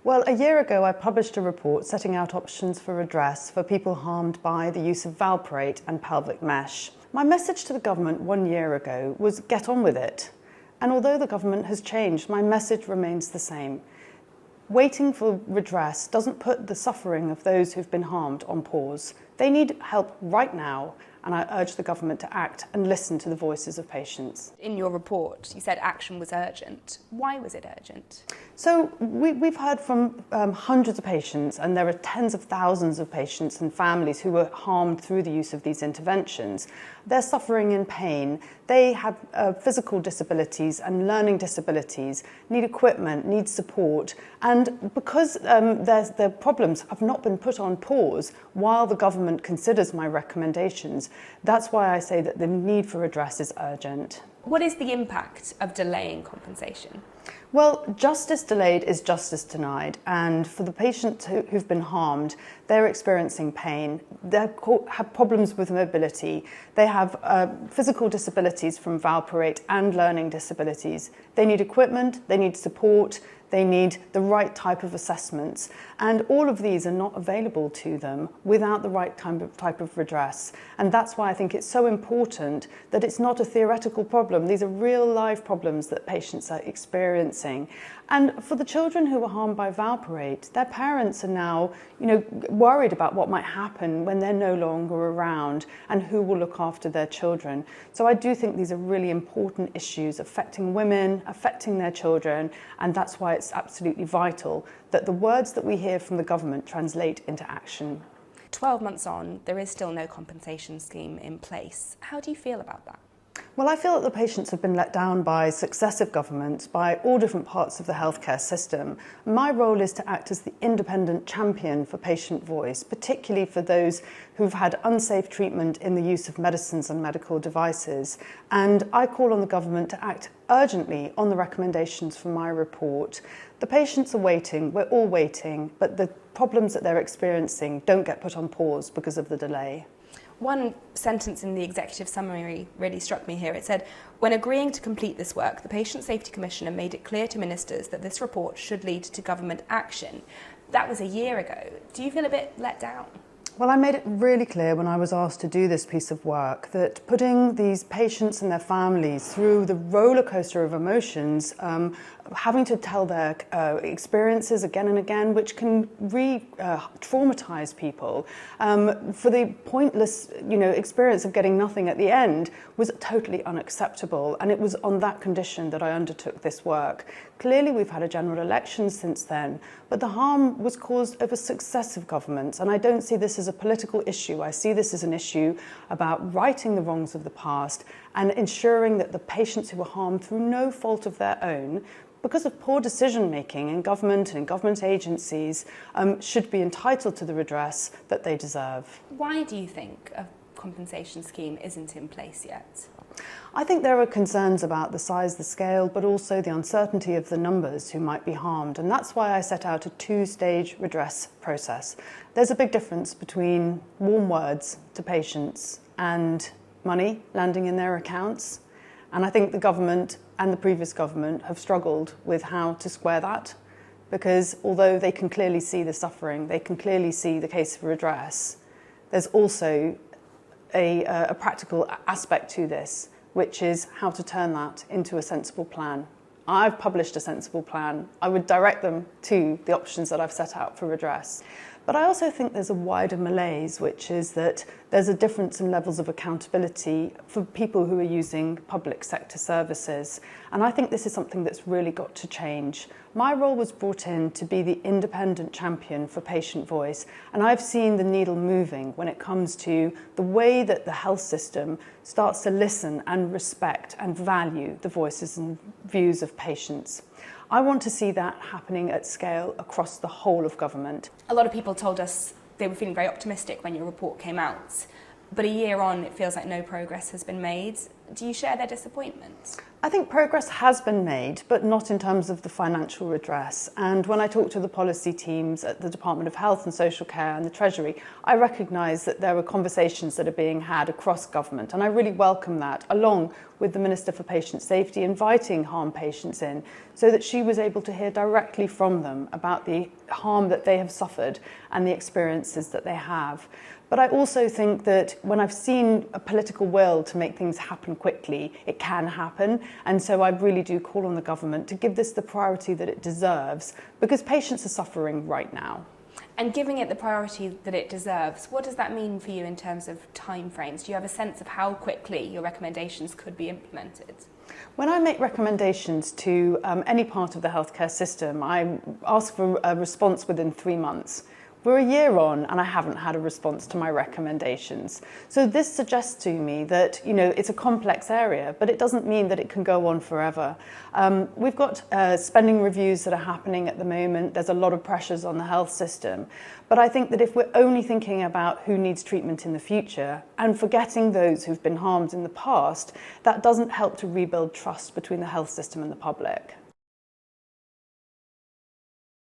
Well, a year ago I published a report setting out options for redress for people harmed by the use of valproate and pelvic mesh. My message to the government 1 year ago was get on with it. And although the government has changed, my message remains the same. Waiting for redress doesn't put the suffering of those who've been harmed on pause. They need help right now, and I urge the government to act and listen to the voices of patients. In your report, you said action was urgent. Why was it urgent? So we've heard from hundreds of patients, and there are tens of thousands of patients and families who were harmed through the use of these interventions. They're suffering in pain. They have physical disabilities and learning disabilities, need equipment, need support. And because their problems have not been put on pause while the government considers my recommendations, that's why I say that the need for redress is urgent. What is the impact of delaying compensation? Well, justice delayed is justice denied, and for the patients who've been harmed, they're experiencing pain, they have problems with mobility, they have physical disabilities from valproate and learning disabilities. They need equipment, they need support, they need the right type of assessments, and all of these are not available to them without the right type of redress. And that's why I think it's so important that it's not a theoretical problem. These are real life problems that patients are experiencing. And for the children who were harmed by valproate, their parents are now, worried about what might happen when they're no longer around and who will look after their children. So I do think these are really important issues affecting women, affecting their children, and that's why it's absolutely vital that the words that we hear from the government translate into action. 12 months on, there is still no compensation scheme in place. How do you feel about that? Well, I feel that the patients have been let down by successive governments, by all different parts of the healthcare system. My role is to act as the independent champion for patient voice, particularly for those who've had unsafe treatment in the use of medicines and medical devices. And I call on the government to act urgently on the recommendations from my report. The patients are waiting, we're all waiting, but the problems that they're experiencing don't get put on pause because of the delay. One sentence in the executive summary really struck me here. It said, when agreeing to complete this work, the Patient Safety Commissioner made it clear to ministers that this report should lead to government action. That was a year ago. Do you feel a bit let down? Well, I made it really clear when I was asked to do this piece of work that putting these patients and their families through the roller coaster of emotions, having to tell their experiences again and again, which can re-traumatize people, for the pointless, experience of getting nothing at the end was totally unacceptable. And it was on that condition that I undertook this work. Clearly, we've had a general election since then, but the harm was caused over successive governments. And I don't see this as a political issue. I see this as an issue about righting the wrongs of the past and ensuring that the patients who were harmed through no fault of their own, because of poor decision making in government and in government agencies, should be entitled to the redress that they deserve. Why do you think a compensation scheme isn't in place yet? I think there are concerns about the size, the scale, but also the uncertainty of the numbers who might be harmed. And that's why I set out a two-stage redress process. There's a big difference between warm words to patients and money landing in their accounts. And I think the government and the previous government have struggled with how to square that, because although they can clearly see the suffering, they can clearly see the case for redress, there's also a practical aspect to this, which is how to turn that into a sensible plan. I've published a sensible plan. I would direct them to the options that I've set out for redress. But I also think there's a wider malaise, which is that there's a difference in levels of accountability for people who are using public sector services. And I think this is something that's really got to change. My role was brought in to be the independent champion for patient voice, and I've seen the needle moving when it comes to the way that the health system starts to listen and respect and value the voices and views of patients. I want to see that happening at scale across the whole of government. A lot of people told us they were feeling very optimistic when your report came out. but a year on, it feels like no progress has been made. Do you share their disappointment? I think progress has been made, but not in terms of the financial redress. And when I talk to the policy teams at the Department of Health and Social Care and the Treasury, I recognise that there are conversations that are being had across government, and I really welcome that, along with the Minister for Patient Safety inviting harmed patients in, so that she was able to hear directly from them about the harm that they have suffered and the experiences that they have. But I also think that when I've seen a political will to make things happen quickly, it can happen. And so I really do call on the government to give this the priority that it deserves, because patients are suffering right now. And giving it the priority that it deserves, what does that mean for you in terms of timeframes? Do you have a sense of how quickly your recommendations could be implemented? When I make recommendations to any part of the healthcare system, I ask for a response within 3 months. We're a year on and I haven't had a response to my recommendations. So this suggests to me that, it's a complex area, but it doesn't mean that it can go on forever. We've got spending reviews that are happening at the moment. There's a lot of pressures on the health system. But I think that if we're only thinking about who needs treatment in the future and forgetting those who've been harmed in the past, that doesn't help to rebuild trust between the health system and the public.